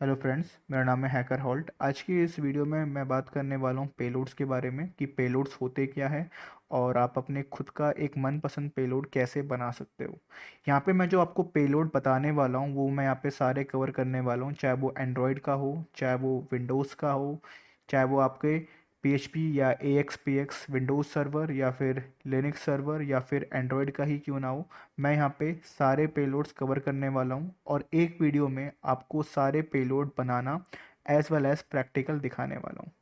Hello friends, मेरा नाम है हैकर हॉल्ट। आज की इस वीडियो में मैं बात करने वाला हूँ पेलोड्स के बारे में कि पेलोड्स होते क्या है और आप अपने खुद का एक मनपसंद पेलोड कैसे बना सकते हो। यहाँ पे मैं जो आपको पेलोड बताने वाला हूँ वो मैं यहाँ पे सारे कवर करने वाला हूँ, चाहे वो एंड्रॉयड का हो, चाहे वो विंडोज़ का हो, चाहे वो आपके PHP या AXPX विंडोज़ सर्वर या फिर लिनक्स सर्वर या फिर एंड्रॉयड का ही क्यों ना हो। मैं यहाँ पे सारे पेलोड्स कवर करने वाला हूँ और एक वीडियो में आपको सारे पेलोड बनाना एज वेल एज प्रैक्टिकल दिखाने वाला हूँ।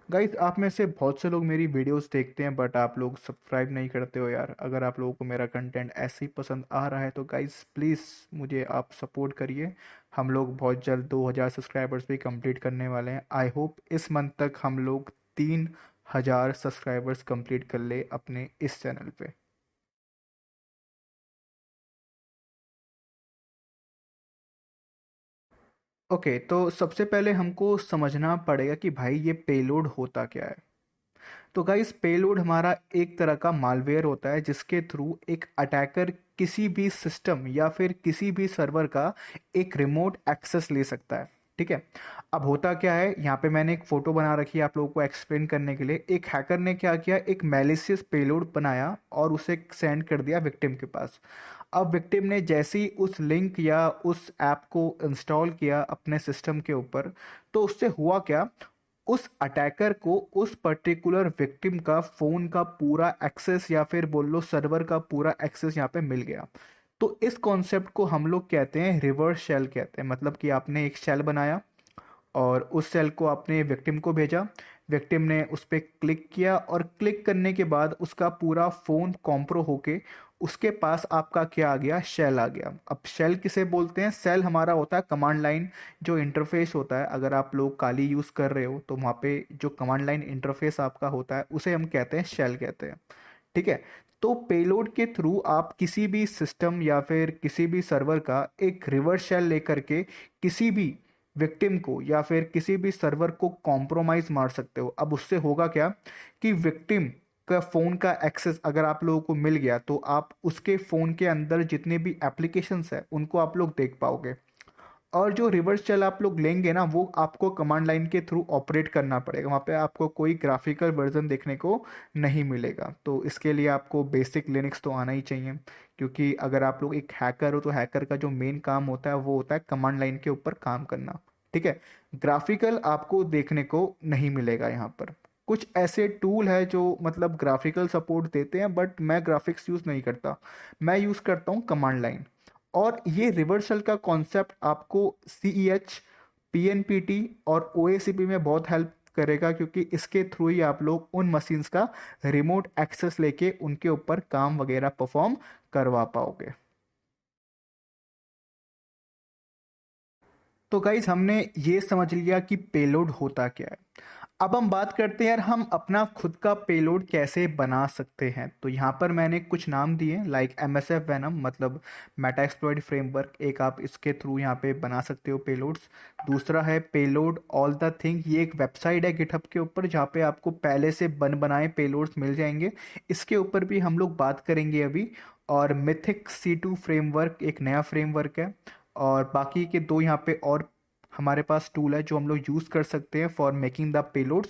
गाइस, आप में से बहुत से लोग मेरी वीडियोस देखते हैं बट आप लोग सब्सक्राइब नहीं करते हो यार। अगर आप लोगों को मेरा कंटेंट ऐसे ही पसंद आ रहा है तो गाइस प्लीज़ मुझे आप सपोर्ट करिए। हम लोग बहुत जल्द 2000 सब्सक्राइबर्स भी कंप्लीट करने वाले हैं। आई होप इस मंथ तक हम लोग 3000 सब्सक्राइबर्स कंप्लीट कर ले अपने इस चैनल पे। ओके, तो सबसे पहले हमको समझना पड़ेगा कि भाई ये पेलोड होता क्या है। तो गाइस, पेलोड हमारा एक तरह का मालवेयर होता है जिसके थ्रू एक अटैकर किसी भी सिस्टम या फिर किसी भी सर्वर का एक रिमोट एक्सेस ले सकता है। ठीक है। अब होता क्या है, यहाँ पे मैंने एक फोटो बना रखी है आप लोगों को एक्सप्लेन करने के लिए। एक हैकर ने क्या किया, एक मैलिशियस पेलोड बनाया और उसे सेंड कर दिया विक्टिम के पास। अब विक्टिम ने जैसे ही उस लिंक या उस ऐप को इंस्टॉल किया अपने सिस्टम के ऊपर, तो उससे हुआ क्या, उस अटैकर को उस पर्टिकुलर विक्टिम का फोन का पूरा एक्सेस या फिर बोल लो सर्वर का पूरा एक्सेस यहाँ पे मिल गया। तो इस कॉन्सेप्ट को हम लोग कहते हैं रिवर्स शेल कहते हैं। मतलब कि आपने एक शेल बनाया और उस सेल को आपने विक्टिम को भेजा। विक्टिम ने उस पर क्लिक किया और क्लिक करने के बाद उसका पूरा फ़ोन कॉम्प्रो होके उसके पास आपका क्या आ गया, शेल आ गया। अब शेल किसे बोलते हैं, सेल हमारा होता है कमांड लाइन जो इंटरफेस होता है। अगर आप लोग काली यूज़ कर रहे हो तो वहाँ पे जो कमांड लाइन इंटरफेस आपका होता है उसे हम कहते हैं शेल कहते हैं। ठीक है। तो पेलोड के थ्रू आप किसी भी सिस्टम या फिर किसी भी सर्वर का एक रिवर्स शेल लेकर के किसी भी विक्टिम को या फिर किसी भी सर्वर को कॉम्प्रोमाइज मार सकते हो। अब उससे होगा क्या कि विक्टिम का फोन का एक्सेस अगर आप लोगों को मिल गया तो आप उसके फोन के अंदर जितने भी एप्लीकेशंस है उनको आप लोग देख पाओगे। और जो रिवर्स शेल आप लोग लेंगे ना वो आपको कमांड लाइन के थ्रू ऑपरेट करना पड़ेगा। वहाँ पे आपको कोई ग्राफिकल वर्जन देखने को नहीं मिलेगा। तो इसके लिए आपको बेसिक लिनक्स तो आना ही चाहिए, क्योंकि अगर आप लोग एक हैकर हो तो हैकर का जो मेन काम होता है वो होता है कमांड लाइन के ऊपर काम करना। ठीक है। ग्राफिकल आपको देखने को नहीं मिलेगा यहाँ पर। कुछ ऐसे टूल है जो मतलब ग्राफिकल सपोर्ट देते हैं बट मैं ग्राफिक्स यूज़ नहीं करता, मैं यूज़ करता हूँ कमांड लाइन। और ये रिवर्सल का कॉन्सेप्ट आपको CEH, PNPT और OACP में बहुत हेल्प करेगा, क्योंकि इसके थ्रू ही आप लोग उन मशीन्स का रिमोट एक्सेस लेके उनके ऊपर काम वगैरह परफॉर्म करवा पाओगे। तो गाइज, हमने ये समझ लिया कि पेलोड होता क्या है। अब हम बात करते हैं यार हम अपना खुद का पेलोड कैसे बना सकते हैं। तो यहाँ पर मैंने कुछ नाम दिए लाइक MSF वेनम, मतलब मेटा एक्सप्लॉइट फ्रेमवर्क, एक आप इसके थ्रू यहाँ पे बना सकते हो पेलोड्स। दूसरा है पेलोड ऑल द थिंग, ये एक वेबसाइट है गिटहब के ऊपर जहाँ पे आपको पहले से बन बनाए पेलोड्स मिल जाएंगे। इसके ऊपर भी हम लोग बात करेंगे अभी। और मिथिक C2 फ्रेमवर्क एक नया फ्रेमवर्क है। और बाकी के दो यहाँ पे और हमारे पास टूल है जो हम लोग यूज़ कर सकते हैं फॉर मेकिंग द पेलोड्स।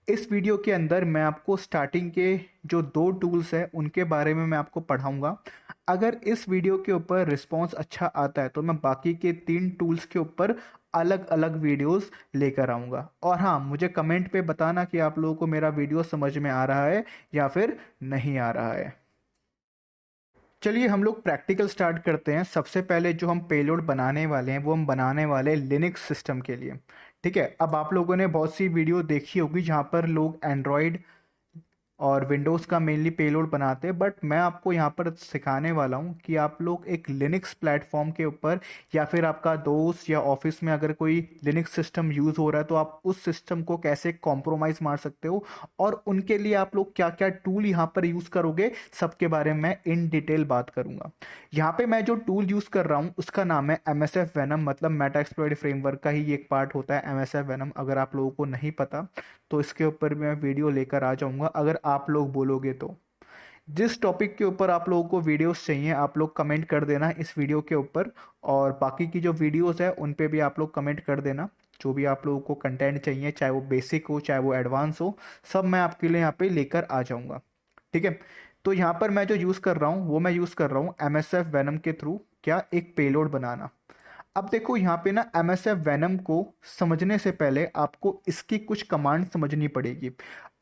इस वीडियो के अंदर मैं आपको स्टार्टिंग के जो दो टूल्स हैं उनके बारे में मैं आपको पढ़ाऊंगा। अगर इस वीडियो के ऊपर रिस्पॉन्स अच्छा आता है तो मैं बाकी के 3 टूल्स के ऊपर अलग अलग वीडियोस लेकर आऊँगा। और हाँ, मुझे कमेंट पे बताना कि आप लोगों को मेरा वीडियो समझ में आ रहा है या फिर नहीं आ रहा है। चलिए हम लोग प्रैक्टिकल स्टार्ट करते हैं। सबसे पहले जो हम पेलोड बनाने वाले हैं वो हम बनाने वाले हैं लिनक्स सिस्टम के लिए। ठीक है। अब आप लोगों ने बहुत सी वीडियो देखी होगी जहाँ पर लोग एंड्रॉयड और विंडोज़ का मेनली पेलोड बनाते हैं, बट मैं आपको यहाँ पर सिखाने वाला हूँ कि आप लोग एक लिनक्स प्लेटफॉर्म के ऊपर या फिर आपका दोस्त या ऑफिस में अगर कोई लिनक्स सिस्टम यूज़ हो रहा है तो आप उस सिस्टम को कैसे कॉम्प्रोमाइज़ मार सकते हो और उनके लिए आप लोग क्या क्या टूल यहाँ पर यूज़ करोगे, सबके बारे में मैं इन डिटेल बात करूँगा। यहाँ पे मैं जो टूल यूज़ कर रहा हूँ उसका नाम है MSF वेनम, मतलब मेटा एक्सप्लॉइट फ्रेमवर्क का ही एक पार्ट होता है MSF वेनम। अगर आप लोगों को नहीं पता तो इसके ऊपर मैं वीडियो लेकर आ जाऊंगा अगर आप लोग बोलोगे तो। जिस टॉपिक के ऊपर आप लोगों को वीडियोस चाहिए आप लोग कमेंट कर देना इस वीडियो के ऊपर, और बाकी की जो वीडियोस है उन पे भी आप लोग कमेंट कर देना। जो भी आप लोगों को कंटेंट चाहिए, चाहे वो बेसिक हो चाहे वो एडवांस हो, सब मैं आपके लिए यहाँ पे लेकर आ जाऊँगा। ठीक है। तो यहाँ पर मैं जो यूज़ कर रहा हूँ वो मैं यूज़ कर रहा हूँ MSF वेनम के थ्रू क्या एक पेलोड बनाना। अब देखो यहाँ पे ना MSF वेनम को समझने से पहले आपको इसकी कुछ कमांड समझनी पड़ेगी।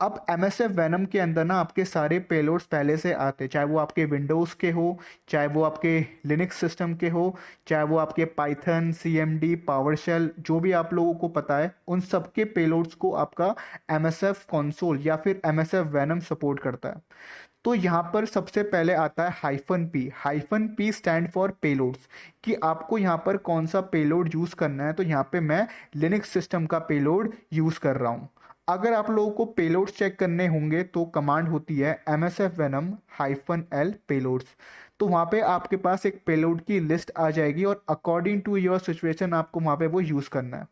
अब MSF वेनम के अंदर ना आपके सारे पेलोड्स पहले से आते, चाहे वो आपके विंडोज़ के हो, चाहे वो आपके लिनक्स सिस्टम के हो, चाहे वो आपके पाइथन, CMD, पावरशेल, जो भी आप लोगों को पता है उन सब के पेलोड्स को आपका MSF कंसोल या फिर MSF वेनम सपोर्ट करता है। तो यहाँ पर सबसे पहले आता है -P। -P stand for payloads, कि आपको यहाँ पर कौन सा पेलोड यूज़ करना है। तो यहाँ पे मैं लिनक्स सिस्टम का पेलोड यूज़ कर रहा हूँ। अगर आप लोगों को पेलोड्स चेक करने होंगे तो कमांड होती है MSF venom -L पेलोड्स। तो वहाँ पे आपके पास एक पेलोड की लिस्ट आ जाएगी और अकॉर्डिंग टू योर सिचुएशन आपको वहाँ पे वो यूज़ करना है।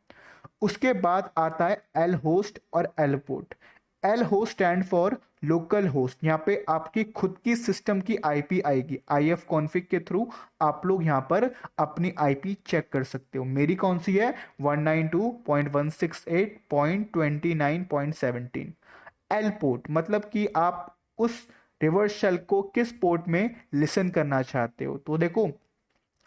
उसके बाद आता है एल होस्ट और L port. L host stand for local host. यहाँ पे आपकी खुद की सिस्टम की आईपी आएगी, IF कॉन्फ़िग के थ्रू आप लोग यहाँ पर अपनी आईपी चेक कर सकते हो। मेरी कौन सी है? 192.168.29.17। एल पोर्ट मतलब कि आप उस रिवर्स शेल को किस पोर्ट में लिसन करना चाहते हो। तो देखो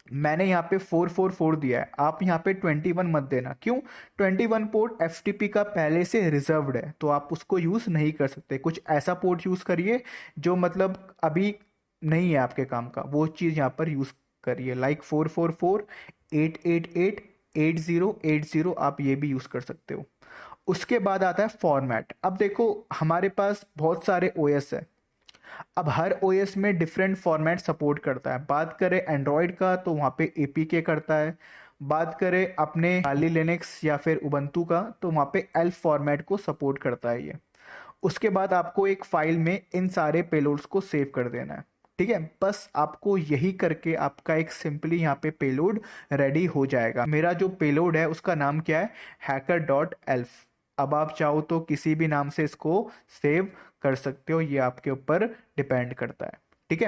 मैंने यहाँ पे 444 दिया है, आप यहाँ पे 21 मत देना। क्यों? 21 पोर्ट FTP का पहले से रिजर्व्ड है, तो आप उसको यूज़ नहीं कर सकते। कुछ ऐसा पोर्ट यूज़ करिए जो मतलब अभी नहीं है आपके काम का, वो चीज़ यहाँ पर यूज़ करिए। लाइक 444, 888, 8080 आप ये भी यूज़ कर सकते हो। उसके बाद आता है फॉर्मेट। अब देखो हमारे पास बहुत सारे OS है, अब हर OS में डिफरेंट फॉर्मेट सपोर्ट करता है। बात करें एंड्रॉयड का तो वहाँ पे APK करता है। बात करें अपने खाली लिनक्स या फिर उबंटू का तो वहाँ पे ELF फॉर्मेट को सपोर्ट करता है ये। उसके बाद आपको एक फाइल में इन सारे पेलोड्स को सेव कर देना है। ठीक है, बस आपको यही करके आपका एक सिंपली यहाँ पे पेलोड रेडी हो जाएगा। मेरा जो पेलोड है उसका नाम क्या है? hacker.elf। अब आप चाहो तो किसी भी नाम से इसको सेव कर सकते हो, ये आपके ऊपर डिपेंड करता है। ठीक है,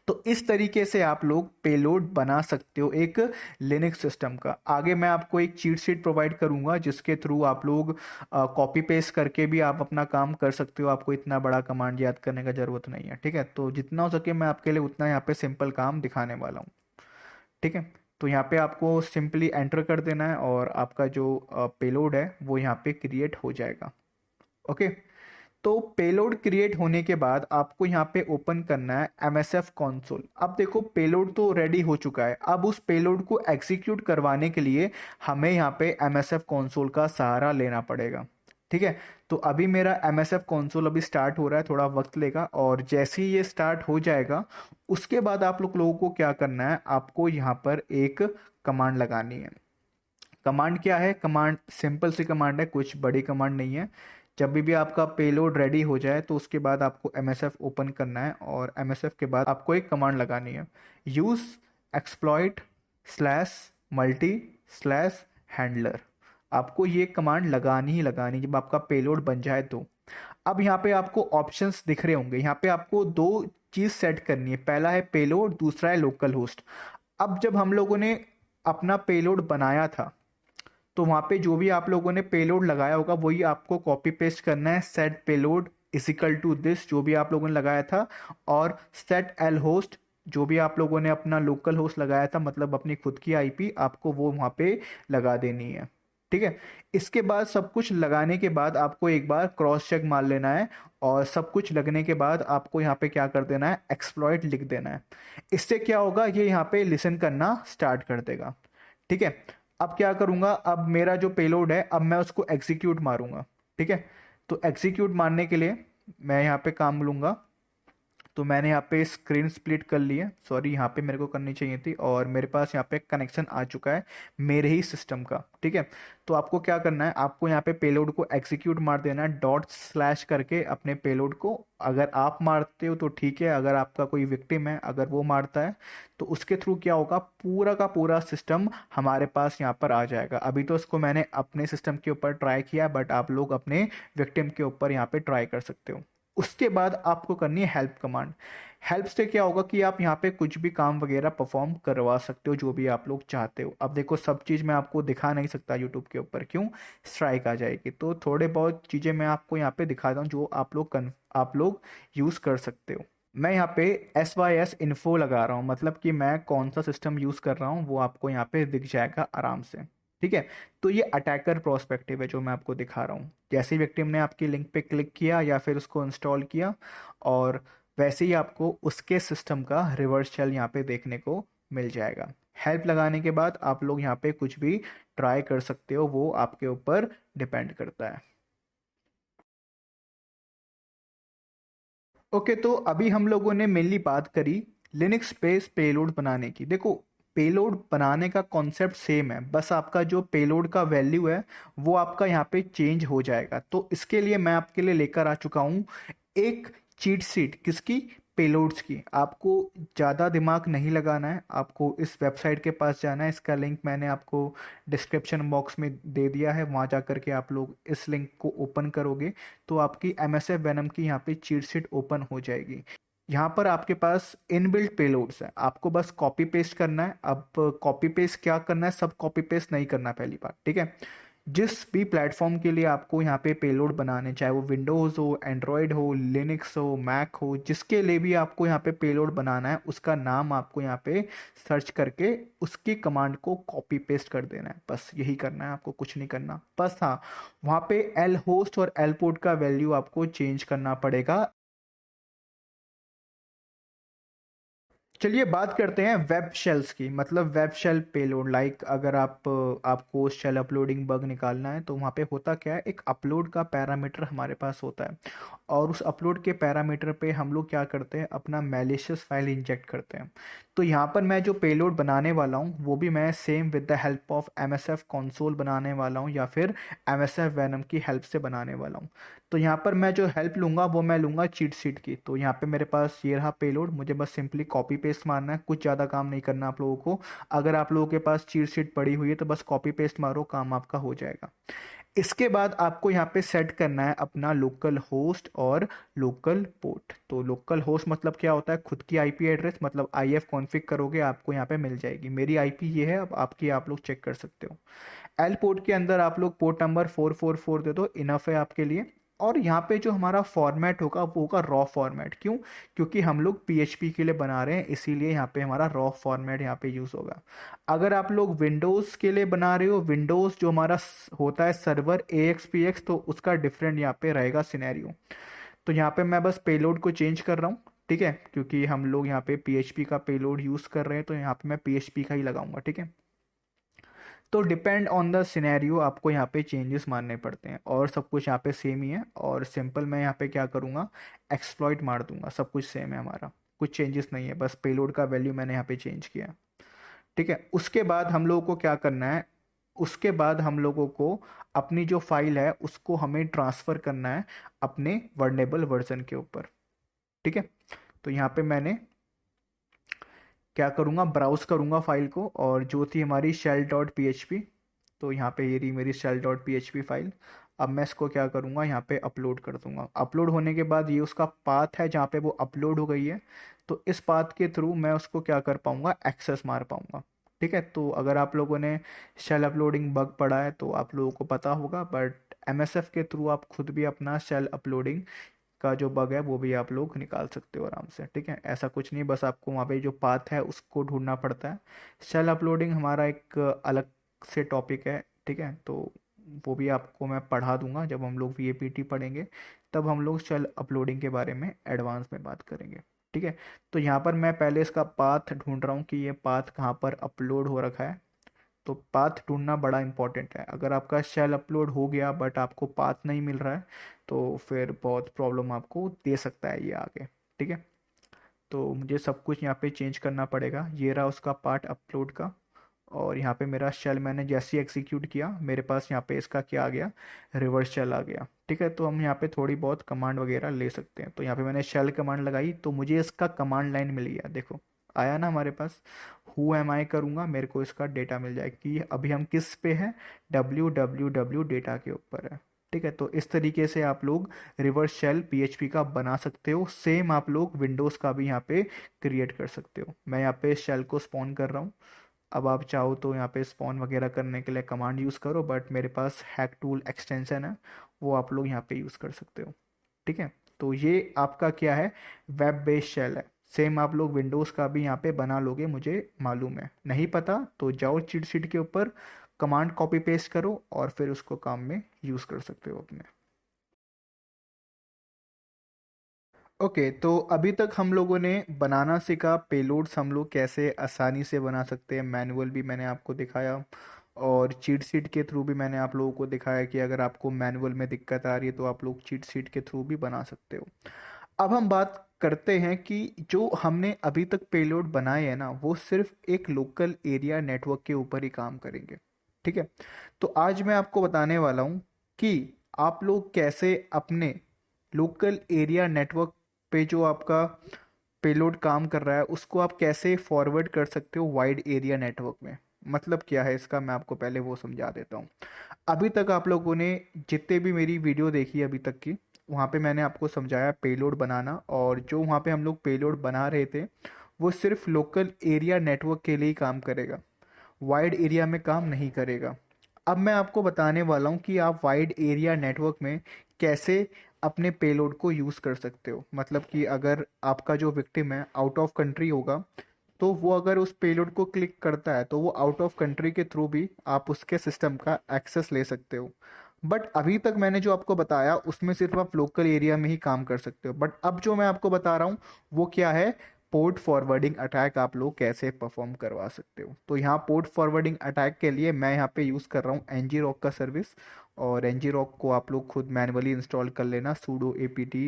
तो इस तरीके से आप लोग पेलोड बना सकते हो एक लिनक्स सिस्टम का। आगे मैं आपको एक चीट शीट प्रोवाइड करूंगा जिसके थ्रू आप लोग कॉपी पेस्ट करके भी आप अपना काम कर सकते हो। आपको इतना बड़ा कमांड याद करने का ज़रूरत नहीं है। ठीक है, तो जितना हो सके मैं आपके लिए उतना यहाँ पे सिंपल काम दिखाने वाला हूँ। ठीक है, तो यहाँ पे आपको सिंपली एंटर कर देना है और आपका जो पेलोड है वो यहाँ पे क्रिएट हो जाएगा। ओके, तो पेलोड क्रिएट होने के बाद आपको यहाँ पे ओपन करना है MSF कंसोल। अब देखो पेलोड तो रेडी हो चुका है, अब उस पेलोड को एग्जीक्यूट करवाने के लिए हमें यहाँ पे MSF कंसोल का सहारा लेना पड़ेगा। ठीक है, तो अभी मेरा MSF कंसोल अभी स्टार्ट हो रहा है, थोड़ा वक्त लेगा, और जैसे ही ये स्टार्ट हो जाएगा उसके बाद आप लोगों को क्या करना है, आपको यहाँ पर एक कमांड लगानी है। कमांड क्या है? कमांड सिंपल सी कमांड है, कुछ बड़ी कमांड नहीं है। जब भी आपका पेलोड रेडी हो जाए तो उसके बाद आपको MSF ओपन करना है और MSF के बाद आपको एक कमांड लगानी है, use exploit slash multi slash handler. आपको ये कमांड लगानी ही लगानी जब आपका पेलोड बन जाए तो। अब यहाँ पे आपको ऑप्शंस दिख रहे होंगे, यहाँ पे आपको दो चीज़ सेट करनी है, पहला है पेलोड, दूसरा है लोकल होस्ट। अब जब हम लोगों ने अपना पेलोड बनाया था तो वहाँ पे जो भी आप लोगों ने पेलोड लगाया होगा वही आपको कॉपी पेस्ट करना है, set payload equal to this जो भी आप लोगों ने लगाया था, और सेट एल होस्ट जो भी आप लोगों ने अपना लोकल होस्ट लगाया था मतलब अपनी खुद की आईपी आपको वो वहाँ पे लगा देनी है। ठीक है, इसके बाद सब कुछ लगाने के बाद आपको एक बार क्रॉस चेक मार लेना है, और सब कुछ लगने के बाद आपको यहाँ पे क्या कर देना है, एक्सप्लॉइट लिख देना है। इससे क्या होगा, ये यहाँ पे लिसन करना स्टार्ट कर देगा। ठीक है, अब क्या करूंगा, अब मेरा जो पेलोड है अब मैं उसको एग्जीक्यूट मारूंगा। ठीक है, तो एग्जीक्यूट मारने के लिए मैं यहाँ पे काम लूंगा। तो मैंने यहाँ पे स्क्रीन स्प्लिट कर ली है, सॉरी यहाँ पे मेरे को करनी चाहिए थी, और मेरे पास यहाँ पे कनेक्शन आ चुका है मेरे ही सिस्टम का। ठीक है, तो आपको क्या करना है, आपको यहाँ पे पेलोड को एग्जीक्यूट मार देना है डॉट/ करके अपने पेलोड को। अगर आप मारते हो तो ठीक है, अगर आपका कोई विक्टिम है अगर वो मारता है तो उसके थ्रू क्या होगा, पूरा का पूरा सिस्टम हमारे पास यहाँ पर आ जाएगा। अभी तो इसको मैंने अपने सिस्टम के ऊपर ट्राई किया, बट आप लोग अपने विक्टिम के ऊपर यहाँ पे ट्राई कर सकते हो। उसके बाद आपको करनी है हेल्प कमांड। हेल्प से क्या होगा कि आप यहाँ पे कुछ भी काम वगैरह परफॉर्म करवा सकते हो जो भी आप लोग चाहते हो। अब देखो सब चीज़ मैं आपको दिखा नहीं सकता यूट्यूब के ऊपर, क्यों, स्ट्राइक आ जाएगी। तो थोड़े बहुत चीज़ें मैं आपको यहाँ पे दिखाता हूँ जो आप लोग यूज़ कर सकते हो। मैं यहाँ पे SYS इन्फो लगा रहा हूँ, मतलब कि मैं कौन सा सिस्टम यूज़ कर रहा हूँ वो आपको यहाँ पे दिख जाएगा आराम से। ठीक है, तो ये अटैकर प्रोस्पेक्टिव है जो मैं आपको दिखा रहा हूँ। जैसे ही विक्टिम ने आपकी लिंक पे क्लिक किया या फिर उसको इंस्टॉल किया, और वैसे ही आपको उसके सिस्टम का रिवर्स शेल यहाँ पे देखने को मिल जाएगा। हेल्प लगाने के बाद आप लोग यहाँ पे कुछ भी ट्राई कर सकते हो, वो आपके ऊपर डिपेंड करता है। ओके, तो अभी हम लोगों ने मेनली बात करी लिनक्स बेस पेलोड बनाने की। देखो, पेलोड बनाने का कॉन्सेप्ट सेम है, बस आपका जो पेलोड का वैल्यू है वो आपका यहाँ पे चेंज हो जाएगा। तो इसके लिए मैं आपके लिए लेकर आ चुका हूँ एक चीट शीट। किसकी? पेलोड्स की। आपको ज़्यादा दिमाग नहीं लगाना है, आपको इस वेबसाइट के पास जाना है। इसका लिंक मैंने आपको डिस्क्रिप्शन बॉक्स में दे दिया है, वहाँ जा करके आप लोग इस लिंक को ओपन करोगे तो आपकी MSF वेनम की यहाँ पे चीट शीट ओपन हो जाएगी। यहाँ पर आपके पास इनबिल्ट पेलोड्स है, आपको बस कॉपी पेस्ट करना है। अब कॉपी पेस्ट क्या करना है, सब कॉपी पेस्ट नहीं करना पहली बात, ठीक है। जिस भी प्लेटफॉर्म के लिए आपको यहाँ पे पेलोड बनाने, चाहे वो विंडोज़ हो, एंड्रॉयड हो, लिनक्स हो, मैक हो, जिसके लिए भी आपको यहाँ पे पेलोड बनाना है उसका नाम आपको यहाँ पे सर्च करके उसकी कमांड को कॉपी पेस्ट कर देना है। बस यही करना है, आपको कुछ नहीं करना। बस हाँ, वहाँ पे एल होस्ट और एल पोर्ट का वैल्यू आपको चेंज करना पड़ेगा। चलिए बात करते हैं वेब शेल्स की, मतलब वेब शेल पेलोड। लाइक अगर आपको शेल अपलोडिंग बग निकालना है तो वहाँ पे होता क्या है, एक अपलोड का पैरामीटर हमारे पास होता है, और उस अपलोड के पैरामीटर पे हम लोग क्या करते हैं, अपना मैलिशियस फाइल इंजेक्ट करते हैं। तो यहाँ पर मैं जो पेलोड बनाने वाला हूँ वो भी मैं same with the help of MSF console बनाने वाला हूँ, या फिर MSF वेनम की हेल्प से बनाने वाला हूँ। तो यहाँ पर मैं जो हेल्प लूँगा वो मैं लूँगा चीट शीट की। तो यहाँ पे मेरे पास ये रहा पेलोड, मुझे बस सिंपली कॉपी पेस्ट मारना है, कुछ ज़्यादा काम नहीं करना आप लोगों को। अगर आप लोगों के पास चीट शीट पड़ी हुई है तो बस कॉपी पेस्ट मारो, काम आपका हो जाएगा। इसके बाद आपको यहाँ पे सेट करना है अपना लोकल होस्ट और लोकल पोर्ट। तो लोकल होस्ट मतलब क्या होता है, खुद की IP एड्रेस, मतलब IF कॉन्फ़िग करोगे आपको यहाँ पे मिल जाएगी। मेरी IP ये है, अब आपकी आप लोग चेक कर सकते हो। एल पोर्ट के अंदर आप लोग पोर्ट नंबर 444 दे दो, इनफ है आपके लिए। और यहाँ पे जो हमारा फॉर्मेट होगा वो होगा रॉ फॉर्मेट। क्यों? क्योंकि हम लोग PHP के लिए बना रहे हैं, इसीलिए यहाँ पे हमारा रॉ फॉर्मेट यहाँ पे यूज़ होगा। अगर आप लोग विंडोज़ के लिए बना रहे हो, विंडोज़ जो हमारा होता है सर्वर AXPX, तो उसका डिफरेंट यहाँ पे रहेगा सिनेरियो। तो यहाँ पे मैं बस पेलोड को चेंज कर रहा हूँ, ठीक है, क्योंकि हम लोग यहाँ पे PHP का पेलोड यूज़ कर रहे हैं तो यहाँ पे मैं PHP का ही लगाऊंगा, ठीक है। तो डिपेंड ऑन द सिनेरियो आपको यहाँ पे चेंजेस मारने पड़ते हैं, और सब कुछ यहाँ पे सेम ही है। और सिंपल मैं यहाँ पे क्या करूँगा, एक्सप्लॉइट मार दूंगा, सब कुछ सेम है हमारा, कुछ चेंजेस नहीं है, बस पेलोड का वैल्यू मैंने यहाँ पे चेंज किया, ठीक है। उसके बाद हम लोगों को क्या करना है, उसके बाद हम लोगों को अपनी जो फाइल है उसको हमें ट्रांसफ़र करना है अपने वर्नेबल वर्जन के ऊपर, ठीक है। तो यहाँ पे मैंने क्या करूँगा, ब्राउज़ करूँगा फाइल को, और जो थी हमारी shell dot P H P, तो यहाँ पे ये रही मेरी shell dot P H P file. अब मैं इसको क्या करूँगा, यहाँ पे अपलोड कर दूँगा। अपलोड होने के बाद ये उसका पाथ है जहाँ पे वो अपलोड हो गई है, तो इस पाथ के थ्रू मैं उसको क्या कर पाऊँगा, एक्सेस मार पाऊँगा, ठीक है। तो अगर आप लोगों ने शेल अपलोडिंग बग पढ़ा है तो आप लोगों को पता होगा, बट MSF के थ्रू आप खुद भी अपना शेल अपलोडिंग का जो बग है वो भी आप लोग निकाल सकते हो आराम से, ठीक है। ऐसा कुछ नहीं, बस आपको वहाँ पे जो पाथ है उसको ढूंढना पड़ता है। शेल अपलोडिंग हमारा एक अलग से टॉपिक है, ठीक है। तो वो भी आपको मैं पढ़ा दूंगा, जब हम लोग VAPT पढ़ेंगे तब हम लोग शेल अपलोडिंग के बारे में एडवांस में बात करेंगे, ठीक है। तो यहाँ पर मैं पहले इसका पाथ ढूंढ रहा हूँ कि ये पाथ कहाँ पर अपलोड हो रखा है। तो पाथ ढूंढना बड़ा इंपॉर्टेंट है। अगर आपका शेल अपलोड हो गया बट आपको पाथ नहीं मिल रहा है तो फिर बहुत प्रॉब्लम आपको दे सकता है ये आगे, ठीक है। तो मुझे सब कुछ यहाँ पे चेंज करना पड़ेगा। ये रहा उसका पार्ट अपलोड का, और यहाँ पे मेरा शेल मैंने जैसे ही एग्जीक्यूट किया मेरे पास यहाँ पे इसका क्या आ गया, रिवर्स शेल आ गया, ठीक है। तो हम यहाँ पे थोड़ी बहुत कमांड वगैरह ले सकते हैं। तो यहाँ पे मैंने शेल कमांड लगाई तो मुझे इसका कमांड लाइन मिल गया, देखो आया ना हमारे पास। हु एम आई करूँगा, मेरे को इसका डेटा मिल जाएगा कि अभी हम किस पे हैं, www डेटा के ऊपर है, ठीक है, तो इस तरीके से आप लोग रिवर्स शेल पीएचपी का बना सकते हो। सेम आप लोग विंडोज़ का भी यहाँ पे क्रिएट कर सकते हो। मैं यहाँ पे शेल को स्पॉन कर रहा हूँ। अब आप चाहो तो यहाँ पे स्पॉन वगैरह करने के लिए कमांड यूज़ करो, बट मेरे पास हैक टूल एक्सटेंशन है, वो आप लोग यहाँ पे यूज़ कर सकते हो। ठीक है, तो ये आपका क्या है, वेब बेस्ड शेल है। सेम आप लोग विंडोज़ का भी यहाँ पे बना लोगे, मुझे मालूम है। नहीं पता तो जाओ चीट शीट के ऊपर कमांड कॉपी पेस्ट करो और फिर उसको काम में यूज़ कर सकते हो अपने। ओके, तो अभी तक हम लोगों ने बनाना सीखा पेलोड्स, हम लोग कैसे आसानी से बना सकते हैं। मैनुअल भी मैंने आपको दिखाया और चीट शीट के थ्रू भी मैंने आप लोगों को दिखाया कि अगर आपको मैनुअल में दिक्कत आ रही है तो आप लोग चीट शीट के थ्रू भी बना सकते हो। अब हम बात करते हैं कि जो हमने अभी तक पेलोड बनाए हैं ना, वो सिर्फ एक लोकल एरिया नेटवर्क के ऊपर ही काम करेंगे। ठीक है, तो आज मैं आपको बताने वाला हूँ कि आप लोग कैसे अपने लोकल एरिया नेटवर्क पे जो आपका पेलोड काम कर रहा है उसको आप कैसे फॉरवर्ड कर सकते हो वाइड एरिया नेटवर्क में। मतलब क्या है इसका, मैं आपको पहले वो समझा देता हूँ। अभी तक आप लोगों ने जितने भी मेरी वीडियो देखी है अभी तक की, वहाँ पे मैंने आपको समझाया पेलोड बनाना, और जो वहाँ पे हम लोग पेलोड बना रहे थे वो सिर्फ लोकल एरिया नेटवर्क के लिए ही काम करेगा, वाइड एरिया में काम नहीं करेगा। अब मैं आपको बताने वाला हूँ कि आप वाइड एरिया नेटवर्क में कैसे अपने पेलोड को यूज़ कर सकते हो। मतलब कि अगर आपका जो विक्टिम है आउट ऑफ कंट्री होगा, तो वो अगर उस पेलोड को क्लिक करता है तो वो आउट ऑफ कंट्री के थ्रू भी आप उसके सिस्टम का एक्सेस ले सकते हो। बट अभी तक मैंने जो आपको बताया उसमें सिर्फ आप लोकल एरिया में ही काम कर सकते हो। बट अब जो मैं आपको बता रहा हूँ वो क्या है, पोर्ट फॉरवर्डिंग अटैक आप लोग कैसे परफॉर्म करवा सकते हो। तो यहाँ पोर्ट फॉरवर्डिंग अटैक के लिए मैं यहाँ पे यूज़ कर रहा हूँ एनजी रॉक का सर्विस, और एनजी रॉक को आप लोग खुद मैनुअली इंस्टॉल कर लेना, सूडो एपीटी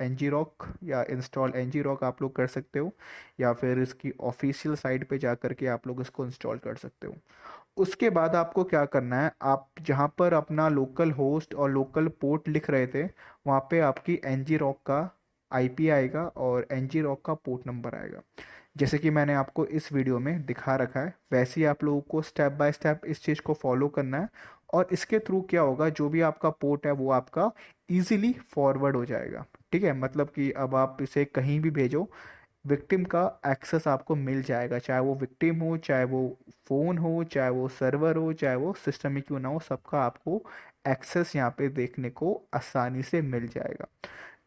एनजी रॉक या इंस्टॉल एनजी रॉक आप लोग कर सकते हो, या फिर इसकी ऑफिशियल साइट पे जा करके आप लोग इसको इंस्टॉल कर सकते हो। उसके बाद आपको क्या करना है, आप जहाँ पर अपना लोकल होस्ट और लोकल पोर्ट लिख रहे थे वहाँ पे आपकी एनजी रॉक का आईपी आएगा और एनजी रॉक का पोर्ट नंबर आएगा। जैसे कि मैंने आपको इस वीडियो में दिखा रखा है वैसे ही आप लोगों को स्टेप बाय स्टेप इस चीज़ को फॉलो करना है, और इसके थ्रू क्या होगा, जो भी आपका पोर्ट है वो आपका इजीली फॉरवर्ड हो जाएगा। ठीक है, मतलब कि अब आप इसे कहीं भी भेजो, विक्टिम का एक्सेस आपको मिल जाएगा, चाहे वो विक्टिम हो, चाहे वो फ़ोन हो, चाहे वो सर्वर हो, चाहे वो सिस्टम में क्यों ना हो, सबका आपको एक्सेस यहाँ पे देखने को आसानी से मिल जाएगा।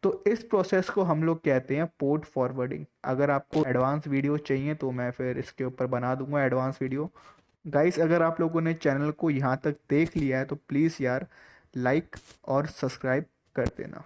तो इस प्रोसेस को हम लोग कहते हैं पोर्ट फॉरवर्डिंग। अगर आपको एडवांस वीडियो चाहिए तो मैं फिर इसके ऊपर बना दूंगा एडवांस वीडियो। गाइस, अगर आप लोगों ने चैनल को यहाँ तक देख लिया है तो प्लीज़ यार लाइक और सब्सक्राइब कर देना।